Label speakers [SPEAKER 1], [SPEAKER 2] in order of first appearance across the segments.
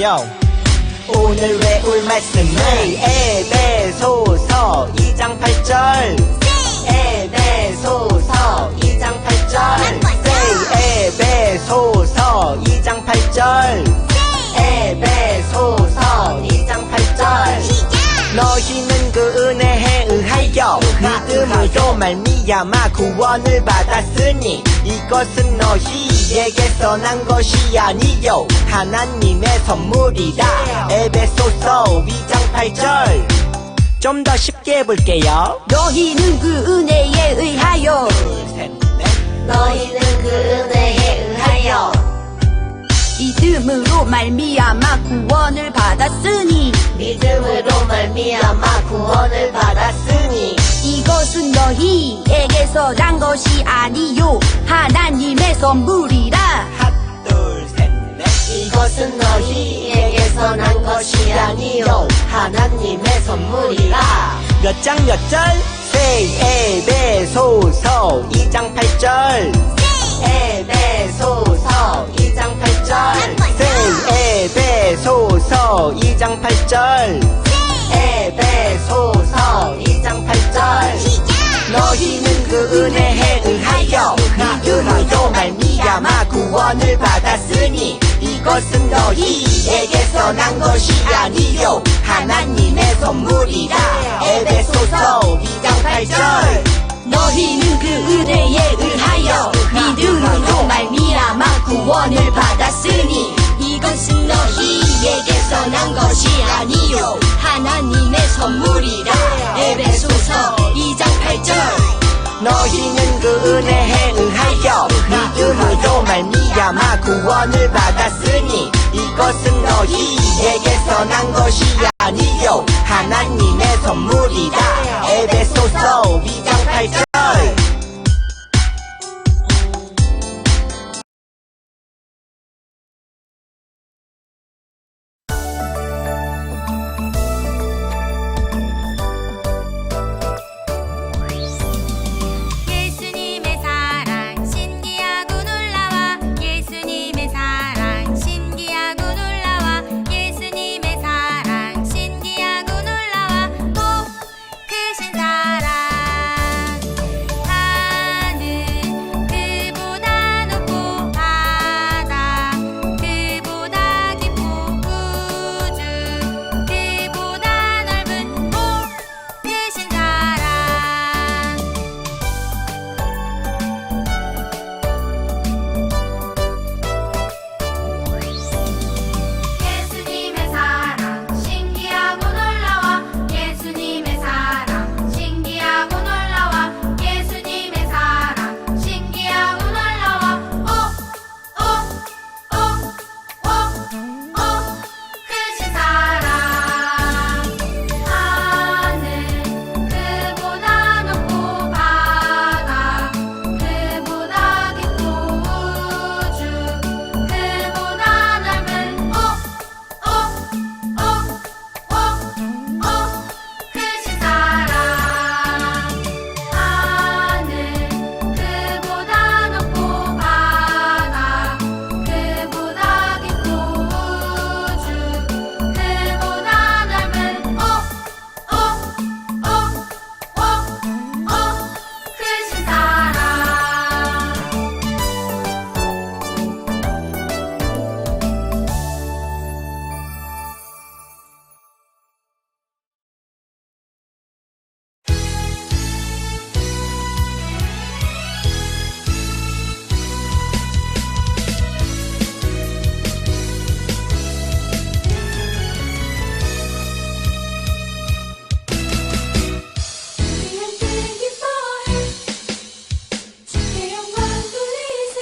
[SPEAKER 1] Yo. 오늘 외울 말씀을 에베소서 2장 8절 에베소서 2장 8절 에베소서 2장 8절 에베소서 2장 8절 너희는 그 은혜에 의하여 믿음으로 말미암아 구원을 받았으니 이것은 너희에게서 난 것이 아니요 하나님의 선물이라. 에베소서 2장 8절 좀 더 쉽게 해볼게요.
[SPEAKER 2] 너희는 그 은혜에 의하여
[SPEAKER 1] 둘, 셋, 넷.
[SPEAKER 3] 너희는 그 은혜에 의하여
[SPEAKER 2] 믿음으로 말미암아 구원을 받았으니
[SPEAKER 3] 믿음으로 말미암아 구원을 받았으니
[SPEAKER 2] 이것은 너희에게서 난 것이 아니요 하나님의 선물이라.
[SPEAKER 1] 하나, 둘, 셋, 넷.
[SPEAKER 3] 이것은 너희에게서 난 것이 아니요 하나님의 선물이라.
[SPEAKER 1] 몇 장 몇 절? 에베소서 2장 8절
[SPEAKER 3] 에베소서 2장 8절
[SPEAKER 1] 에베소서 2장 8절
[SPEAKER 3] 에베소서 2장 8절
[SPEAKER 1] 너희는 그 은혜에 의하여 믿음으로 말미암아 구원을 받았으니 이것은 너희에게서 난 것이 아니요 하나님의 선물이라. 에베소서 2장 8절
[SPEAKER 2] 너희는 그 은혜에 의하여 믿음으로 말미암아 구원을 받았으니 이것은 너희에게서 난 것이 아니요 하나님의 선물이라. 에베소서 2장 8절
[SPEAKER 1] 너희는 그 은혜에 의하여 믿음으로 말미암아 구원을 받았으니 이것은 너희에게서 난 것이 아니요 하나님의 선물이라. 에베소서 2장 8절
[SPEAKER 4] 예수님의 사랑 신기하고 놀라워 예수님의 사랑 신기하고 놀라워 예수님의 사랑 신기하고 놀라워 오 크신 사랑 하늘 그보다 높고 바다 그보다 깊고 우주 그보다 넓은 오 크신 사랑 예수님의 사랑 신기하고 놀라워 예수님의 사랑 신기하고 놀라워 예수님의 사랑 신기하고 놀라워 오오오오오 크신 사랑 하늘 그보다 높고 바다 그보다 깊고 우주 그보다 넓은 오오오오오 크신 사랑 하늘 그보다 높고 바다 그보다 깊고 우주 그보다 넓은 오오오오오 크신 사랑
[SPEAKER 5] 우리한테 기뻐해 주께 영광 돌리세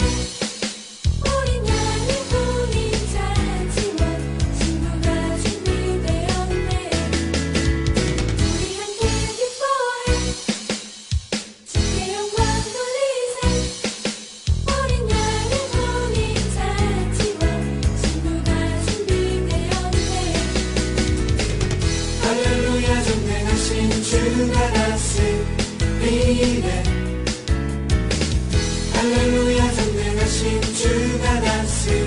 [SPEAKER 5] 우린 양의 혼인 잔치와 신부가 준비되었네 우리한테 기뻐해 주께 영광 돌리세 우린 양의 혼인 잔치와 신부가 준비되었네
[SPEAKER 6] 할렐루야 전능하신 주가 다스리네 할렐루야 전능하신 주가 다스리네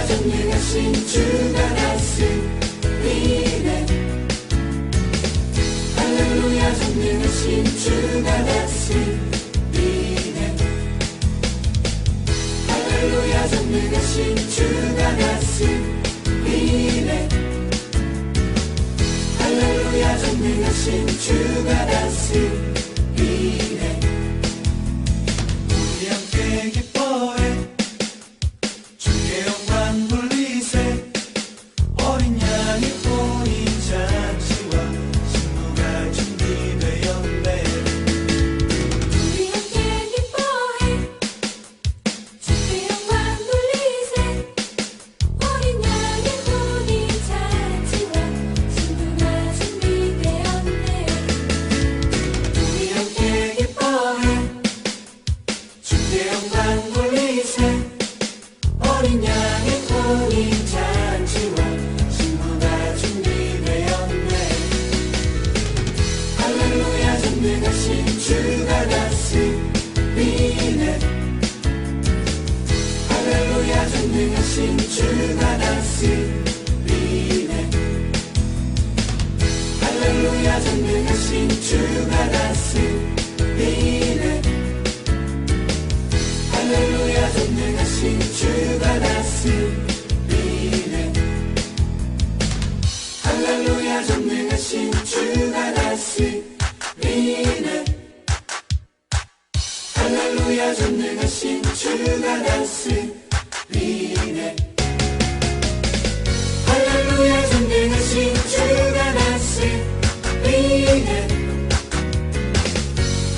[SPEAKER 6] 전능하신 주가 다스리네 할렐루야 전능하신 주가 다스리네 할렐루야 전능하신 주가 다스리네 할렐루야 전능하신 주가 다스리네 우리 함께 기뻐해 주의 영광 돌리세 어린 양의 본인 잔치와 신부가 준비되었네
[SPEAKER 5] 우리 함께 기뻐해 주의 영광 돌리세 어린 양의 본인 잔치와 신부가 준비되었네
[SPEAKER 6] 우리 함께 기뻐해 주의 영광 돌리세 어린 양의 본인 잔치와 신부가 준비되었네 할렐루야 전능하신 주가 다스리네 할렐루야 전능하신 주가 다스리네 할렐루야 전능하신 주가 다스리네 할렐루야 전능하신 주가 다스리네 할렐루야 전능하신 주가 다스리네 할렐루야 전능하신 주가 다스리네 할렐루야 전능하신 주가 다스리네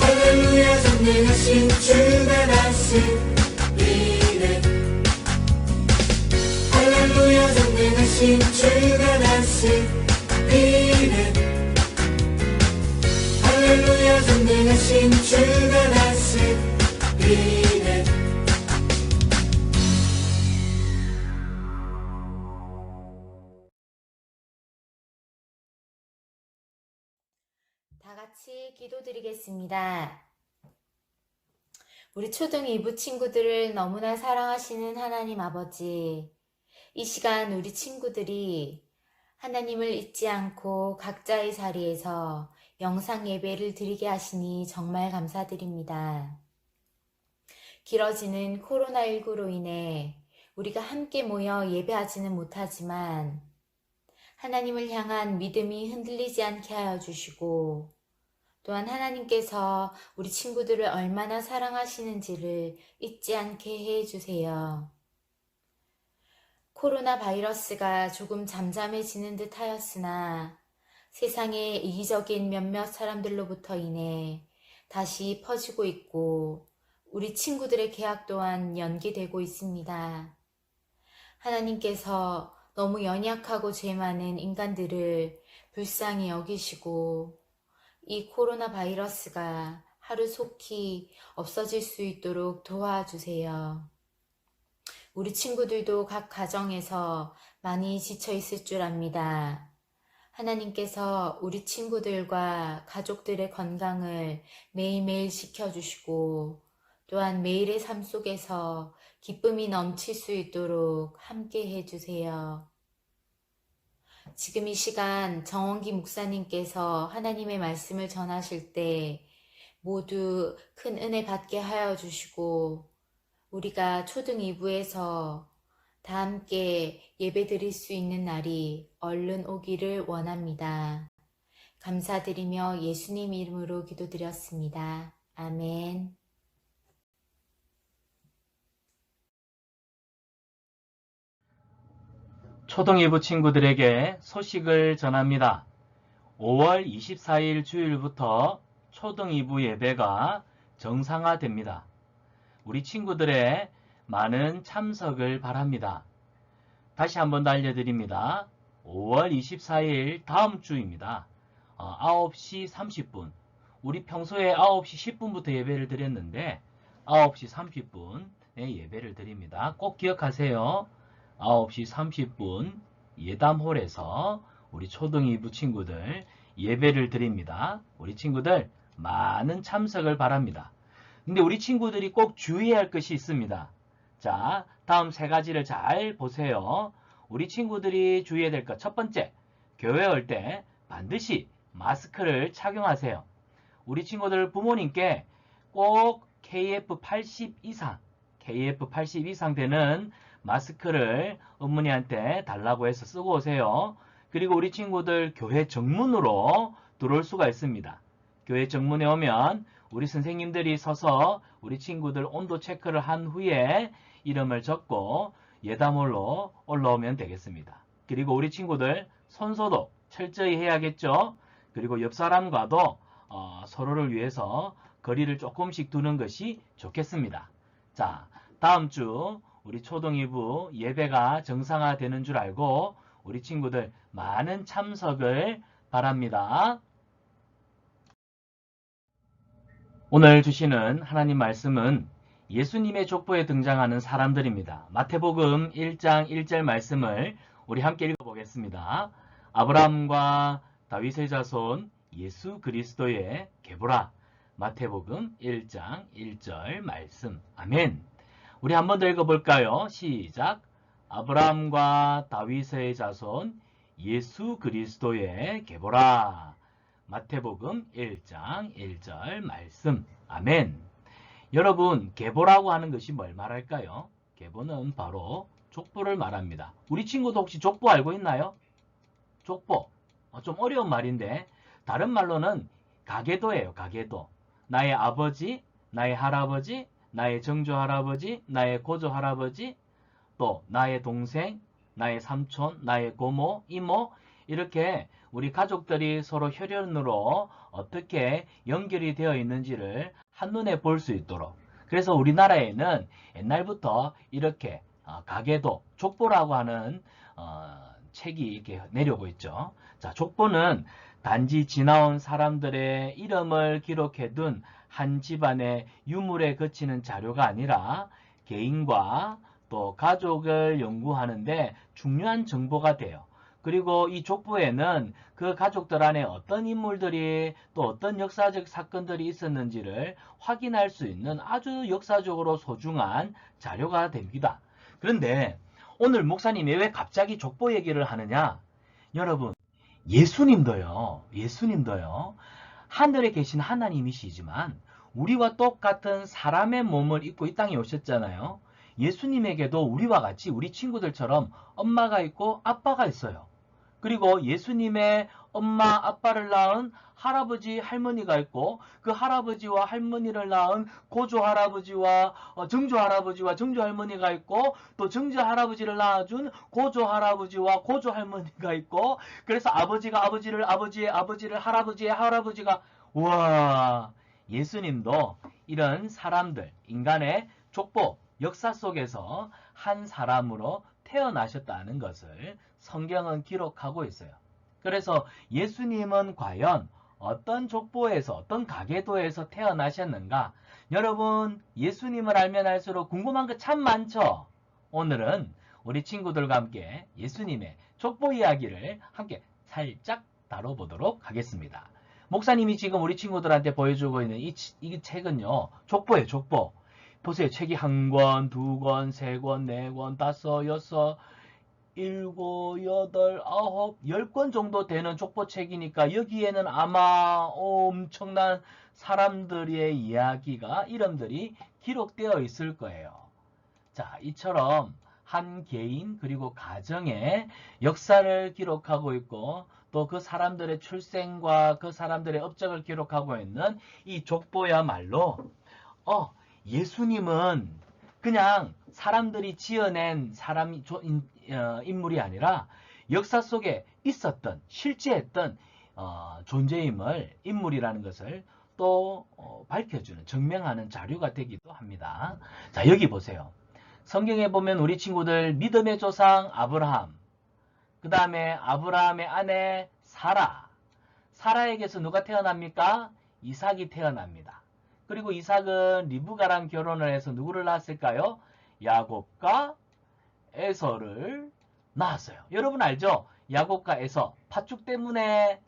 [SPEAKER 6] 할렐루야 전능하신 주가 다스리네 할렐루야 전능하신 주가 다스리네 할렐루야 전능하신 주가 다스리네
[SPEAKER 2] 다 같이 기도드리겠습니다. 우리 초등 2부 친구들을 너무나 사랑하시는 하나님 아버지, 이 시간 우리 친구들이 하나님을 잊지 않고 각자의 자리에서 영상 예배를 드리게 하시니 정말 감사드립니다. 길어지는 코로나19로 인해 우리가 함께 모여 예배하지는 못하지만 하나님을 향한 믿음이 흔들리지 않게 하여 주시고, 또한 하나님께서 우리 친구들을 얼마나 사랑하시는지를 잊지 않게 해 주세요. 코로나 바이러스가 조금 잠잠해지는 듯 하였으나 세상의 이기적인 몇몇 사람들로부터 인해 다시 퍼지고 있고 우리 친구들의 계약 또한 연기되고 있습니다. 하나님께서 너무 연약하고 죄 많은 인간들을 불쌍히 여기시고 이 코로나 바이러스가 하루속히 없어질 수 있도록 도와주세요. 우리 친구들도 각 가정에서 많이 지쳐 있을 줄 압니다. 하나님께서 우리 친구들과 가족들의 건강을 매일매일 지켜주시고 또한 매일의 삶 속에서 기쁨이 넘칠 수 있도록 함께 해주세요. 지금 이 시간 정원기 목사님께서 하나님의 말씀을 전하실 때 모두 큰 은혜 받게 하여 주시고 우리가 초등 2부에서 다 함께 예배 드릴 수 있는 날이 얼른 오기를 원합니다. 감사드리며 예수님 이름으로 기도드렸습니다. 아멘.
[SPEAKER 7] 초등 2부 친구들에게 소식을 전합니다. 5월 24일 주일부터 초등 2부 예배가 정상화됩니다. 우리 친구들의 많은 참석을 바랍니다. 다시 한번 더 알려드립니다. 5월 24일 다음 주입니다. 9시 30분. 우리 평소에 9시 10분부터 예배를 드렸는데 9시 30분에 예배를 드립니다. 꼭 기억하세요. 9시 30분 예담홀에서 우리 초등 2부 친구들 예배를 드립니다. 우리 친구들 많은 참석을 바랍니다. 근데 우리 친구들이 꼭 주의해야 할 것이 있습니다. 자, 다음 세 가지를 잘 보세요. 우리 친구들이 주의해야 될 것. 첫 번째, 교회 올 때 반드시 마스크를 착용하세요. 우리 친구들 부모님께 꼭 KF80 이상 되는 마스크를 어머니한테 달라고 해서 쓰고 오세요. 그리고 우리 친구들 교회 정문으로 들어올 수가 있습니다. 교회 정문에 오면 우리 선생님들이 서서 우리 친구들 온도 체크를 한 후에 이름을 적고 예담홀로 올라오면 되겠습니다. 그리고 우리 친구들 손소독 철저히 해야겠죠. 그리고 옆 사람과도 서로를 위해서 거리를 조금씩 두는 것이 좋겠습니다. 자, 다음 주 우리 초등 2부 예배가 정상화되는 줄 알고 우리 친구들 많은 참석을 바랍니다. 오늘 주시는 하나님 말씀은 예수님의 족보에 등장하는 사람들입니다. 마태복음 1장 1절 말씀을 우리 함께 읽어보겠습니다. 아브라함과 다윗의 자손 예수 그리스도의 계보라. 마태복음 1장 1절 말씀. 아멘. 우리 한 번 더 읽어볼까요? 시작. 아브라함과 다윗의 자손 예수 그리스도의 계보라. 마태복음 1장 1절 말씀. 아멘. 여러분, 계보라고 하는 것이 뭘 말할까요? 계보는 바로 족보를 말합니다. 우리 친구도 혹시 족보 알고 있나요? 족보. 좀 어려운 말인데 다른 말로는 가계도예요. 가계도. 나의 아버지, 나의 할아버지, 나의 정조할아버지, 나의 고조할아버지, 또 나의 동생, 나의 삼촌, 나의 고모, 이모, 이렇게 우리 가족들이 서로 혈연으로 어떻게 연결이 되어 있는지를 한눈에 볼 수 있도록. 그래서 우리나라에는 옛날부터 이렇게 가계도, 족보라고 하는 책이 이렇게 내려오고 있죠. 자, 족보는 단지 지나온 사람들의 이름을 기록해둔 한 집안의 유물에 그치는 자료가 아니라 개인과 또 가족을 연구하는데 중요한 정보가 돼요. 그리고 이 족보에는 그 가족들 안에 어떤 인물들이 또 어떤 역사적 사건들이 있었는지를 확인할 수 있는 아주 역사적으로 소중한 자료가 됩니다. 그런데 오늘 목사님이 왜 갑자기 족보 얘기를 하느냐? 여러분, 예수님도요, 하늘에 계신 하나님이시지만 우리와 똑같은 사람의 몸을 입고 이 땅에 오셨잖아요. 예수님에게도 우리와 같이 우리 친구들처럼 엄마가 있고 아빠가 있어요. 그리고 예수님의 엄마, 아빠를 낳은 할아버지, 할머니가 있고 그 할아버지와 할머니를 낳은 고조 할아버지와 정조 할아버지와 정조 할머니가 있고 또 정조 할아버지를 낳아준 고조 할아버지와 고조 할머니가 있고 그래서 아버지가 아버지를 아버지의 아버지를 할아버지의 할아버지가 우와, 예수님도 이런 사람들, 인간의 족보, 역사 속에서 한 사람으로 태어나셨다는 것을 성경은 기록하고 있어요. 그래서 예수님은 과연 어떤 족보에서 어떤 가계도에서 태어나셨는가? 여러분, 예수님을 알면 알수록 궁금한 거 참 많죠? 오늘은 우리 친구들과 함께 예수님의 족보 이야기를 함께 살짝 다뤄보도록 하겠습니다. 목사님이 지금 우리 친구들한테 보여주고 있는 이 책은요, 족보예요, 족보. 보세요. 책이 1권, 2권, 3권, 4권, 5, 6, 7, 8, 9, 10권 정도 되는 족보책이니까 여기에는 아마 엄청난 사람들의 이야기가, 이름들이 기록되어 있을 거예요. 자, 이처럼 한 개인 그리고 가정의 역사를 기록하고 있고 또 그 사람들의 출생과 그 사람들의 업적을 기록하고 있는 이 족보야말로 예수님은 그냥 사람들이 지어낸 인물이 아니라 역사 속에 있었던, 실제했던 존재임을, 인물이라는 것을 또 밝혀주는, 증명하는 자료가 되기도 합니다. 자, 여기 보세요. 성경에 보면 우리 친구들 믿음의 조상 아브라함, 그 다음에 아브라함의 아내 사라에게서 누가 태어납니까? 이삭이 태어납니다. 그리고 이삭은 리브가랑 결혼을 해서 누구를 낳았을까요? 야곱과 에서를 낳았어요. 여러분 알죠? 야곱과 에서, 팥죽 때문에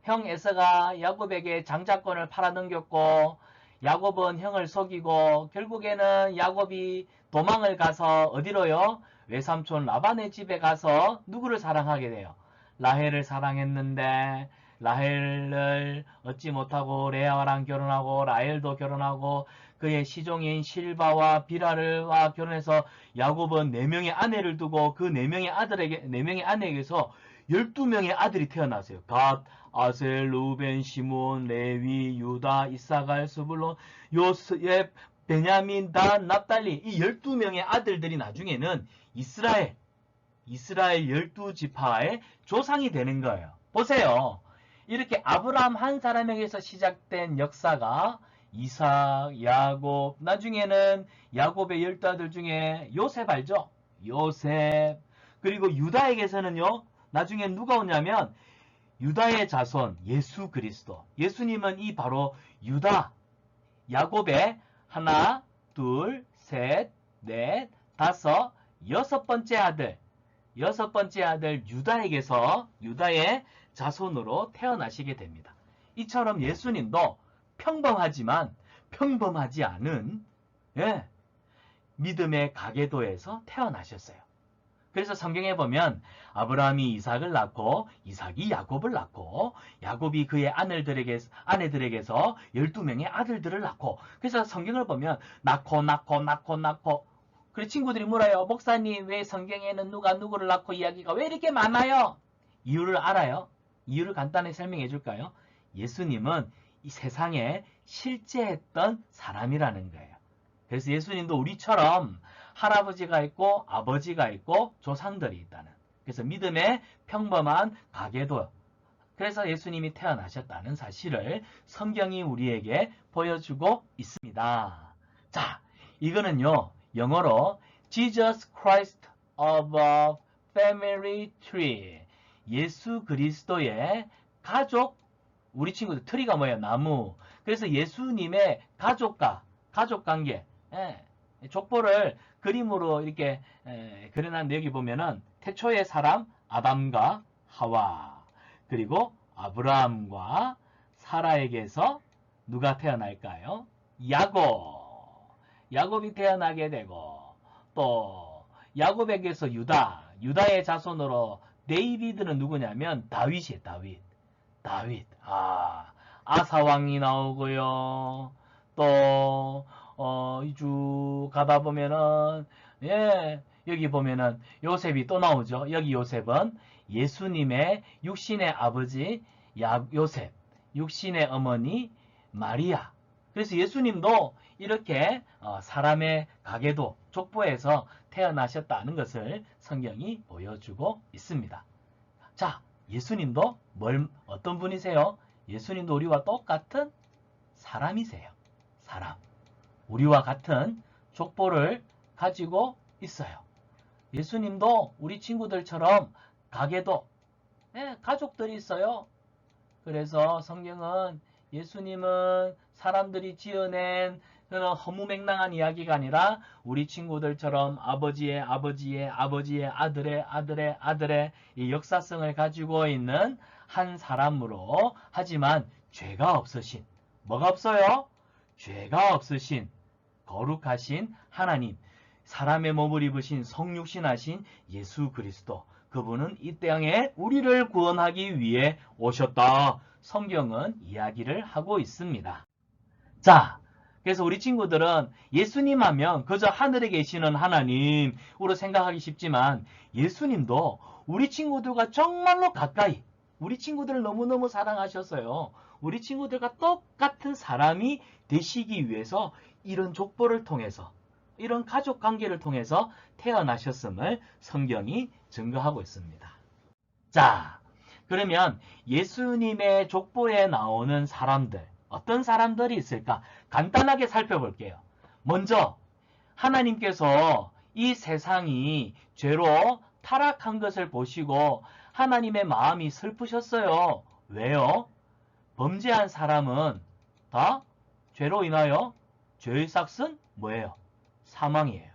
[SPEAKER 7] 형 에서가 야곱에게 장자권을 팔아넘겼고 야곱은 형을 속이고 결국에는 야곱이 도망을 가서 어디로요? 외삼촌 라반의 집에 가서 누구를 사랑하게 돼요? 라헬을 사랑했는데 라헬을 얻지 못하고 레아랑 결혼하고 라헬도 결혼하고 그의 시종인 실바와 비라와 결혼해서 야곱은 4명의 아내를 두고 그 4명의 아내에게서 12명의 아들이 태어났어요. 갓, 아셀, 루벤, 시몬, 레위, 유다, 이사갈, 스불론, 요셉, 베냐민, 단, 납달리 이 12명의 아들들이 나중에는 이스라엘 12지파의 조상이 되는 거예요. 보세요. 이렇게 아브라함 한 사람에게서 시작된 역사가 이삭, 야곱, 나중에는 야곱의 12아들 중에 요셉 알죠? 요셉. 그리고 유다에게서는요. 나중에 누가 오냐면 유다의 자손 예수 그리스도. 예수님은 이 바로 유다, 야곱의 하나, 둘, 셋, 넷, 다섯, 여섯 번째 아들 유다에게서 유다의 자손으로 태어나시게 됩니다. 이처럼 예수님도 평범하지만 평범하지 않은 믿음의 가계도에서 태어나셨어요. 그래서 성경에 보면 아브라함이 이삭을 낳고 이삭이 야곱을 낳고 야곱이 그의 아내들에게서 12명의 아들들을 낳고 그래서 성경을 보면 낳고 그래서 친구들이 물어요. 목사님 왜 성경에는 누가 누구를 낳고 이야기가 왜 이렇게 많아요? 이유를 알아요? 이유를 간단히 설명해 줄까요? 예수님은 이 세상에 실제했던 사람이라는 거예요. 그래서 예수님도 우리처럼 할아버지가 있고 아버지가 있고 조상들이 있다는. 그래서 믿음의 평범한 가계도. 그래서 예수님이 태어나셨다는 사실을 성경이 우리에게 보여주고 있습니다. 자, 이거는요. 영어로 Jesus Christ of a Family Tree. 예수 그리스도의 가족. 우리 친구들 트리가 뭐예요? 나무. 그래서 예수님의 가족관계. 족보를 그림으로 이렇게 그려놨는데 여기 보면은 태초의 사람 아담과 하와 그리고 아브라함과 사라에게서 누가 태어날까요? 야곱이 태어나게 되고 또 야곱에게서 유다의 자손으로 데이비드는 누구냐면 다윗이에요. 다윗. 아사왕이 나오고요. 또 이주 가다 보면은 여기 보면은 요셉이 또 나오죠. 여기 요셉은 예수님의 육신의 아버지 요셉, 육신의 어머니 마리아. 그래서 예수님도 이렇게 사람의 가계도 족보에서 태어나셨다는 것을 성경이 보여주고 있습니다. 자, 예수님도 어떤 분이세요? 예수님도 우리와 똑같은 사람이세요. 사람. 우리와 같은 족보를 가지고 있어요. 예수님도 우리 친구들처럼 가게도 가족들이 있어요. 그래서 성경은 예수님은 사람들이 지어낸 그런 허무맹랑한 이야기가 아니라 우리 친구들처럼 아버지의 아들의 이 역사성을 가지고 있는 한 사람으로 하지만 죄가 없으신 뭐가 없어요? 죄가 없으신 거룩하신 하나님 사람의 몸을 입으신 성육신하신 예수 그리스도 그분은 이 땅에 우리를 구원하기 위해 오셨다. 성경은 이야기를 하고 있습니다. 자, 그래서 우리 친구들은 예수님 하면 그저 하늘에 계시는 하나님으로 생각하기 쉽지만 예수님도 우리 친구들과 정말로 가까이 우리 친구들을 너무너무 사랑하셨어요. 우리 친구들과 똑같은 사람이 되시기 위해서 이런 족보를 통해서 이런 가족 관계를 통해서 태어나셨음을 성경이 증거하고 있습니다. 자, 그러면 예수님의 족보에 나오는 사람들 어떤 사람들이 있을까? 간단하게 살펴볼게요. 먼저 하나님께서 이 세상이 죄로 타락한 것을 보시고 하나님의 마음이 슬프셨어요. 왜요? 범죄한 사람은 다 죄로 인하여 죄의 삭은 뭐예요? 사망이에요.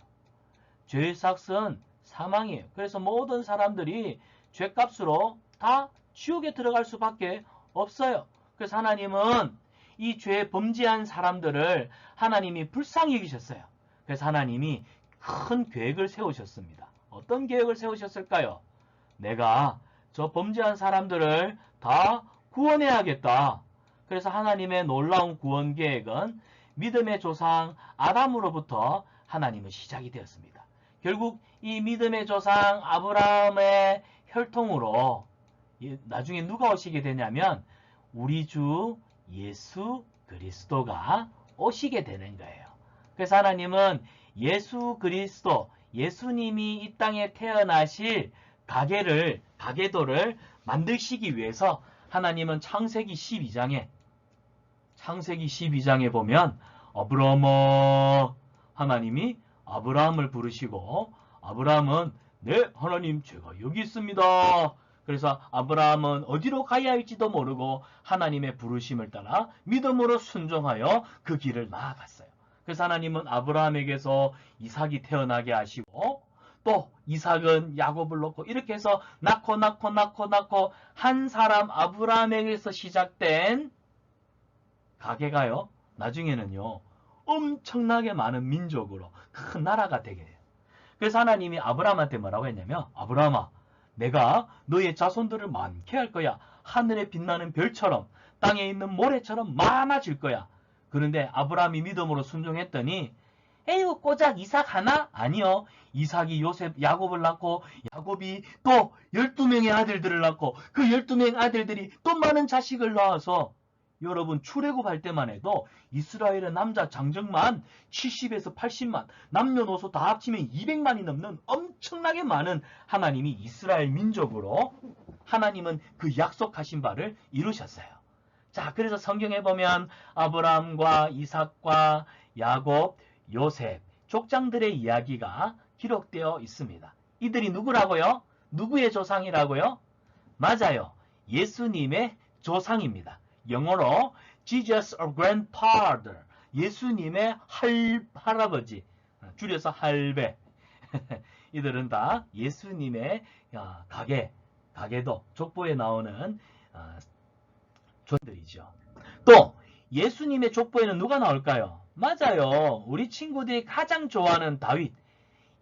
[SPEAKER 7] 죄의 삭은 사망이에요. 그래서 모든 사람들이 죄값으로 다 지옥에 들어갈 수밖에 없어요. 그래서 하나님은 이 죄 범죄한 사람들을 하나님이 불쌍히 여기셨어요. 그래서 하나님이 큰 계획을 세우셨습니다. 어떤 계획을 세우셨을까요? 내가 저 범죄한 사람들을 다 구원해야겠다. 그래서 하나님의 놀라운 구원 계획은 믿음의 조상 아담으로부터 하나님은 시작이 되었습니다. 결국 이 믿음의 조상 아브라함의 혈통으로 나중에 누가 오시게 되냐면 우리 주 예수 그리스도가 오시게 되는 거예요. 그래서 하나님은 예수 그리스도, 예수님이 이 땅에 태어나실 가계도를 만드시기 위해서 하나님은 창세기 12장에 보면 아브라함아, 하나님이 아브라함을 부르시고 아브라함은 네 하나님 제가 여기 있습니다. 그래서 아브라함은 어디로 가야 할지도 모르고 하나님의 부르심을 따라 믿음으로 순종하여 그 길을 나아갔어요. 그래서 하나님은 아브라함에게서 이삭이 태어나게 하시고 또 이삭은 야곱을 낳고 이렇게 해서 낳고 한 사람 아브라함에게서 시작된 가계가요. 나중에는요. 엄청나게 많은 민족으로 큰 나라가 되게 돼요. 그래서 하나님이 아브라함한테 뭐라고 했냐면 아브라함아 내가 너의 자손들을 많게 할 거야. 하늘에 빛나는 별처럼 땅에 있는 모래처럼 많아질 거야. 그런데 아브라함이 믿음으로 순종했더니 에이구 꼬작 이삭 하나? 아니요. 이삭이 야곱을 낳고 야곱이 또 12명의 아들들을 낳고 그 12명 아들들이 또 많은 자식을 낳아서 여러분 출애굽할 때만 해도 이스라엘의 남자 장정만 70에서 80만 남녀노소 다 합치면 200만이 넘는 엄청나게 많은 하나님이 이스라엘 민족으로 하나님은 그 약속하신 바를 이루셨어요. 자, 그래서 성경에 보면 아브라함과 이삭과 야곱, 요셉, 족장들의 이야기가 기록되어 있습니다. 이들이 누구라고요? 누구의 조상이라고요? 맞아요. 예수님의 조상입니다. 영어로 Jesus our grandfather, 예수님의 할아버지, 줄여서 할배. 이들은 다 예수님의 가계도, 족보에 나오는 존들이죠. 또 예수님의 족보에는 누가 나올까요? 맞아요. 우리 친구들이 가장 좋아하는 다윗,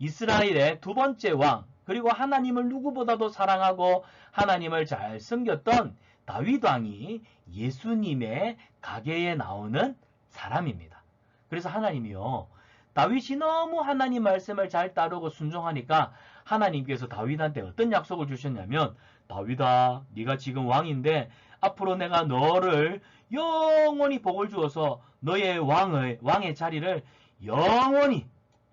[SPEAKER 7] 이스라엘의 두 번째 왕, 그리고 하나님을 누구보다도 사랑하고 하나님을 잘 섬겼던 다윗 왕이 예수님의 가계에 나오는 사람입니다. 그래서 하나님이요. 다윗이 너무 하나님 말씀을 잘 따르고 순종하니까 하나님께서 다윗한테 어떤 약속을 주셨냐면 다윗아, 네가 지금 왕인데 앞으로 내가 너를 영원히 복을 주어서 너의 왕의 자리를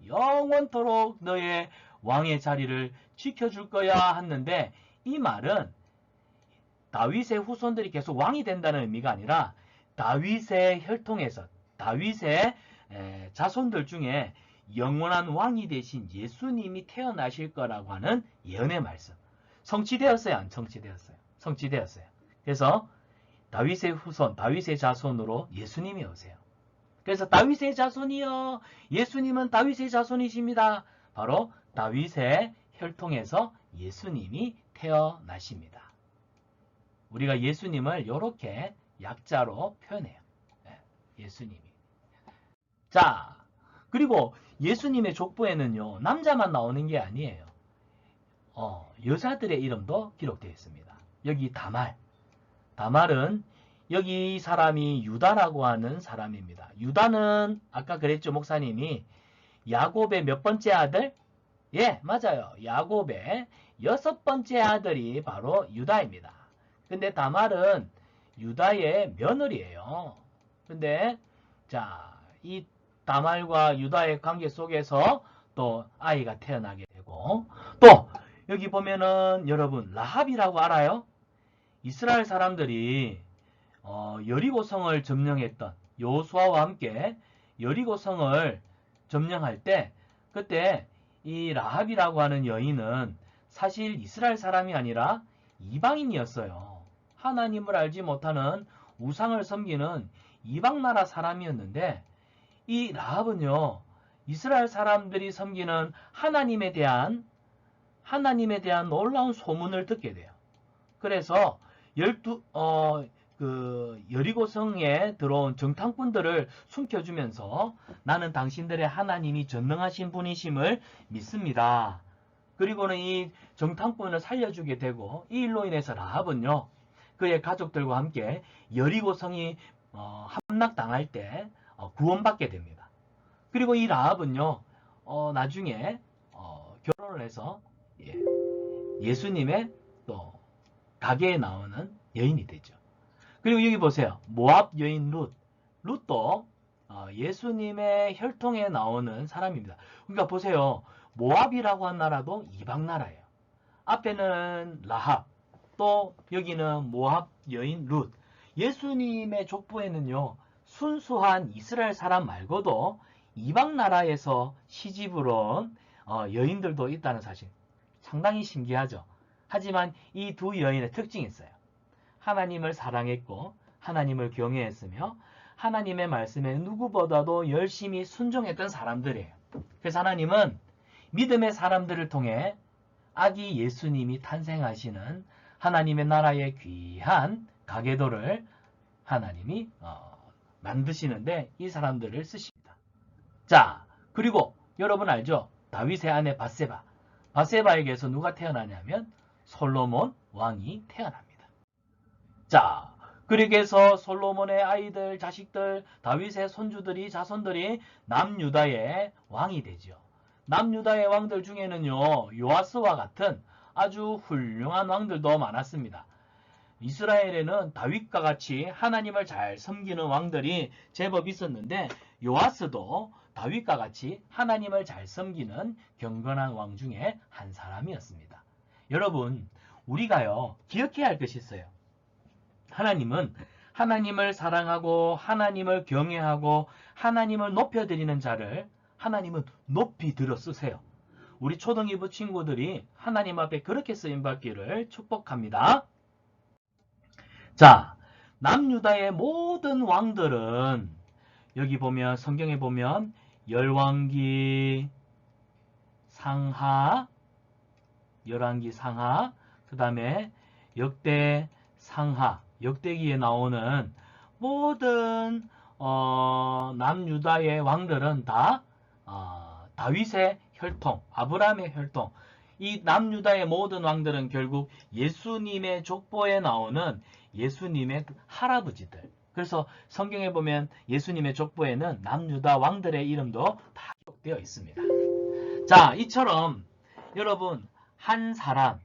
[SPEAKER 7] 영원토록 너의 왕의 자리를 지켜줄 거야 했는데 이 말은 다윗의 후손들이 계속 왕이 된다는 의미가 아니라 다윗의 혈통에서 다윗의 자손들 중에 영원한 왕이 되신 예수님이 태어나실 거라고 하는 예언의 말씀. 성취되었어요? 안 성취되었어요? 성취되었어요. 그래서 다윗의 후손, 다윗의 자손으로 예수님이 오세요. 그래서 다윗의 자손이요. 예수님은 다윗의 자손이십니다. 바로 다윗의 혈통에서 예수님이 태어나십니다. 우리가 예수님을 이렇게 약자로 표현해요. 예수님이. 자, 그리고 예수님의 족보에는요. 남자만 나오는 게 아니에요. 여자들의 이름도 기록되어 있습니다. 여기 다말은 여기 사람이 유다라고 하는 사람입니다. 유다는 아까 그랬죠. 목사님이 야곱의 몇 번째 아들? 예, 맞아요. 야곱의 6번째 아들이 바로 유다입니다. 근데 다말은 유다의 며느리예요. 근데 자, 이 다말과 유다의 관계 속에서 또 아이가 태어나게 되고 또 여기 보면은 여러분 라합이라고 알아요? 이스라엘 사람들이 여리고성을 점령했던 여호수아와 함께 여리고성을 점령할 때 그때 이 라합이라고 하는 여인은 사실 이스라엘 사람이 아니라 이방인이었어요. 하나님을 알지 못하는 우상을 섬기는 이방나라 사람이었는데 이 라합은요. 이스라엘 사람들이 섬기는 하나님에 대한 놀라운 소문을 듣게 돼요. 그래서 그 여리고성에 들어온 정탐꾼들을 숨겨주면서 나는 당신들의 하나님이 전능하신 분이심을 믿습니다. 그리고는 이 정탐꾼을 살려주게 되고 이 일로 인해서 라합은요 그의 가족들과 함께 여리고성이 함락당할 때 구원받게 됩니다. 그리고 이 라합은요 나중에 결혼을 해서 예수님의 또 가게에 나오는 여인이 되죠. 그리고 여기 보세요. 모압 여인 룻도 예수님의 혈통에 나오는 사람입니다. 그러니까 보세요. 모압이라고 한 나라도 이방 나라예요. 앞에는 라합, 또 여기는 모압 여인 룻. 예수님의 족보에는요. 순수한 이스라엘 사람 말고도 이방 나라에서 시집을 온 여인들도 있다는 사실. 상당히 신기하죠. 하지만 이 두 여인의 특징이 있어요. 하나님을 사랑했고 하나님을 경외했으며 하나님의 말씀에 누구보다도 열심히 순종했던 사람들이에요. 그래서 하나님은 믿음의 사람들을 통해 아기 예수님이 탄생하시는 하나님의 나라의 귀한 가계도를 하나님이 만드시는데 이 사람들을 쓰십니다. 자, 그리고 여러분 알죠? 다윗의 아내 바세바에게서 누가 태어나냐면 솔로몬 왕이 태어납니다. 자, 그렇게 해서 솔로몬의 아이들, 자식들, 다윗의 손주들이, 자손들이 남유다의 왕이 되죠. 남유다의 왕들 중에는요, 요아스와 같은 아주 훌륭한 왕들도 많았습니다. 이스라엘에는 다윗과 같이 하나님을 잘 섬기는 왕들이 제법 있었는데 요아스도 다윗과 같이 하나님을 잘 섬기는 경건한 왕 중에 한 사람이었습니다. 여러분, 우리가요, 기억해야 할 것이 있어요. 하나님은 하나님을 사랑하고 하나님을 경외하고 하나님을 높여드리는 자를 하나님은 높이 들어 쓰세요. 우리 초등이부 친구들이 하나님 앞에 그렇게 쓰임받기를 축복합니다. 자, 남유다의 모든 왕들은 여기 보면 성경에 보면 열왕기 상하, 그 다음에 역대 상하, 역대기에 나오는 모든 남유다의 왕들은 다 다윗의 혈통, 아브라함의 혈통. 이 남유다의 모든 왕들은 결국 예수님의 족보에 나오는 예수님의 할아버지들. 그래서 성경에 보면 예수님의 족보에는 남유다 왕들의 이름도 다 기록되어 있습니다. 자, 이처럼 여러분 한 사람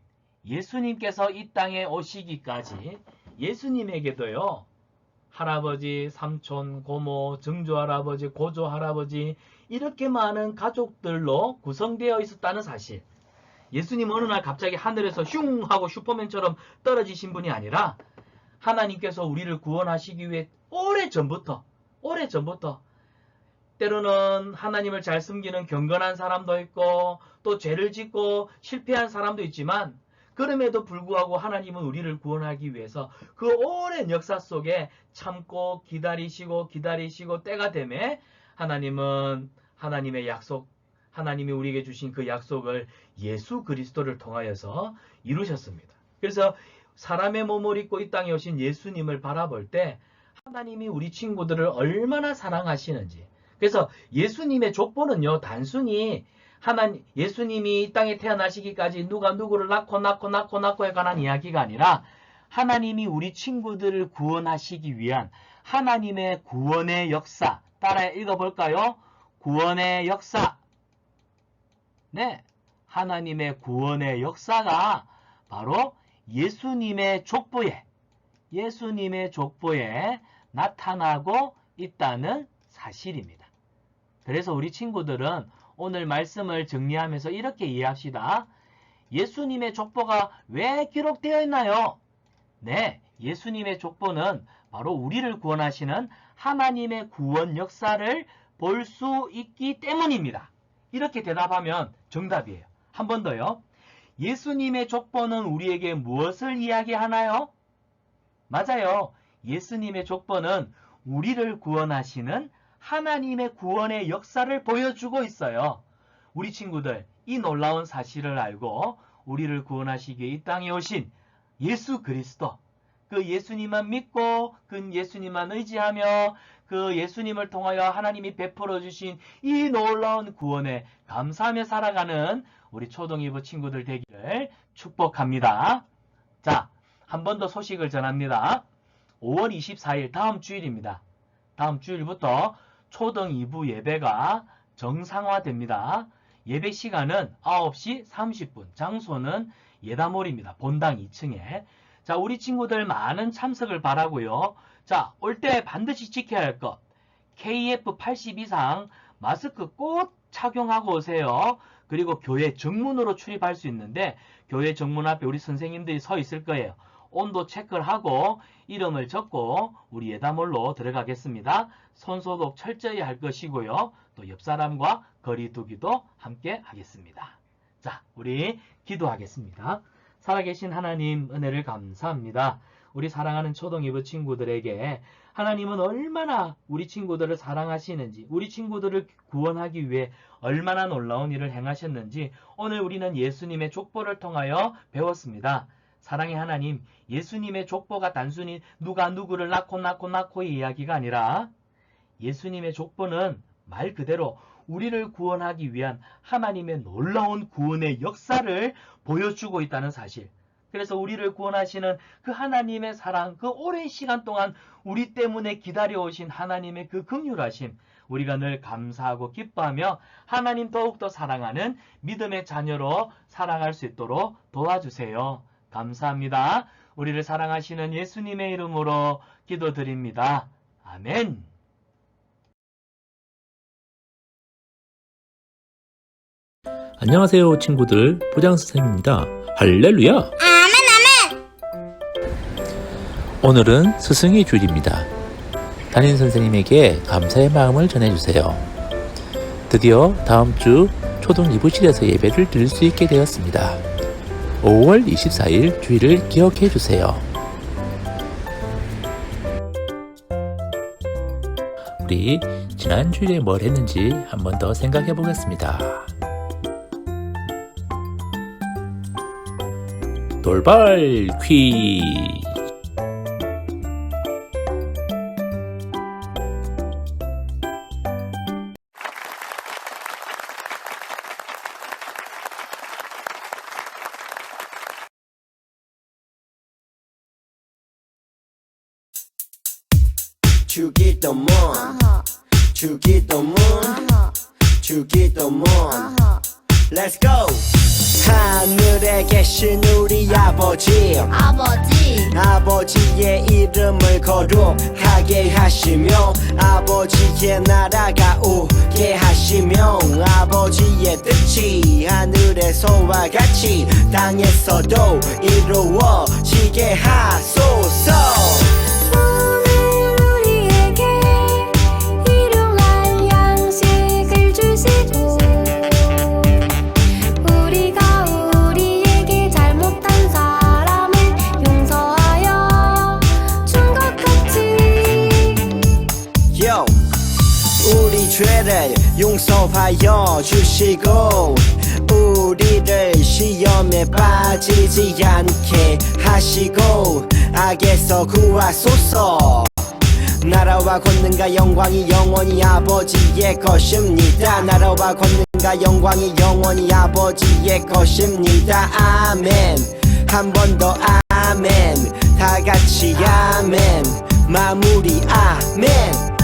[SPEAKER 7] 예수님께서 이 땅에 오시기까지 예수님에게도요 할아버지, 삼촌, 고모, 증조할아버지, 고조할아버지 이렇게 많은 가족들로 구성되어 있었다는 사실. 예수님 어느 날 갑자기 하늘에서 슝 하고 슈퍼맨처럼 떨어지신 분이 아니라 하나님께서 우리를 구원하시기 위해 오래전부터 때로는 하나님을 잘 섬기는 경건한 사람도 있고 또 죄를 짓고 실패한 사람도 있지만 그럼에도 불구하고 하나님은 우리를 구원하기 위해서 그 오랜 역사 속에 참고 기다리시고 때가 되매 하나님은 하나님의 약속, 하나님이 우리에게 주신 그 약속을 예수 그리스도를 통하여서 이루셨습니다. 그래서 사람의 몸을 입고 이 땅에 오신 예수님을 바라볼 때 하나님이 우리 친구들을 얼마나 사랑하시는지. 그래서 예수님의 족보는요, 단순히 예수님이 이 땅에 태어나시기까지 누가 누구를 낳고에 관한 이야기가 아니라 하나님이 우리 친구들을 구원하시기 위한 하나님의 구원의 역사. 따라 읽어볼까요? 구원의 역사. 네, 하나님의 구원의 역사가 바로 예수님의 족보에 나타나고 있다는 사실입니다. 그래서 우리 친구들은 오늘 말씀을 정리하면서 이렇게 이해합시다. 예수님의 족보가 왜 기록되어 있나요? 네, 예수님의 족보는 바로 우리를 구원하시는 하나님의 구원 역사를 볼 수 있기 때문입니다. 이렇게 대답하면 정답이에요. 한 번 더요. 예수님의 족보는 우리에게 무엇을 이야기하나요? 맞아요. 예수님의 족보는 우리를 구원하시는 하나님의 구원의 역사를 보여주고 있어요. 우리 친구들, 이 놀라운 사실을 알고 우리를 구원하시기 위해 이 땅에 오신 예수 그리스도, 그 예수님만 믿고 그 예수님만 의지하며 그 예수님을 통하여 하나님이 베풀어 주신 이 놀라운 구원에 감사하며 살아가는 우리 초등 2부 친구들 되기를 축복합니다. 자, 한 번 더 소식을 전합니다. 5월 24일 다음 주일입니다. 다음 주일부터 초등 2부 예배가 정상화됩니다. 예배 시간은 9시 30분, 장소는 예다몰입니다. 본당 2층에. 자, 우리 친구들 많은 참석을 바라고요. 자, 올 때 반드시 지켜야 할 것. KF80 이상 마스크 꼭 착용하고 오세요. 그리고 교회 정문으로 출입할 수 있는데 교회 정문 앞에 우리 선생님들이 서 있을 거예요. 온도 체크를 하고 이름을 적고 우리 예다몰로 들어가겠습니다. 손소독 철저히 할 것이고요. 또 옆 사람과 거리 두기도 함께 하겠습니다. 자, 우리 기도하겠습니다. 살아계신 하나님 은혜를 감사합니다. 우리 사랑하는 초등 2부 친구들에게 하나님은 얼마나 우리 친구들을 사랑하시는지, 우리 친구들을 구원하기 위해 얼마나 놀라운 일을 행하셨는지 오늘 우리는 예수님의 족보를 통하여 배웠습니다. 사랑의 하나님, 예수님의 족보가 단순히 누가 누구를 낳고의 이야기가 아니라 예수님의 족보는 말 그대로 우리를 구원하기 위한 하나님의 놀라운 구원의 역사를 보여주고 있다는 사실. 그래서 우리를 구원하시는 그 하나님의 사랑, 그 오랜 시간 동안 우리 때문에 기다려오신 하나님의 그 긍휼하심, 우리가 늘 감사하고 기뻐하며 하나님 더욱더 사랑하는 믿음의 자녀로 살아갈 수 있도록 도와주세요. 감사합니다. 우리를 사랑하시는 예수님의 이름으로 기도드립니다. 아멘.
[SPEAKER 8] 안녕하세요 친구들, 부장선생님입니다. 할렐루야! 오늘은 스승의 주일입니다. 담임선생님에게 감사의 마음을 전해주세요. 드디어 다음 주 초등 2부실에서 예배를 드릴 수 있게 되었습니다. 5월 24일 주일을 기억해 주세요. 우리 지난 주일에 뭘 했는지 한 번 더 생각해 보겠습니다. 돌발 퀴즈.
[SPEAKER 1] 주기도문 주기도문 주기도문 Let's go! 하늘에 계신 우리 아버지의 이름을 거룩하게 하시며 아버지의 나라가 오게 하시며 아버지의 뜻이 하늘에서와 같이 땅에서도 이루어지게 하소서. 우리 죄를 용서하여 주시고 우리를 시험에 빠지지 않게 하시고 악에서 구하소서. 나라와 권능과 영광이 영원히 아버지의 것입니다. 나라와 권능과 영광이 영원히 아버지의 것입니다. 아멘. 한 번 더 아멘. 다 같이 아멘. 마무리 아멘.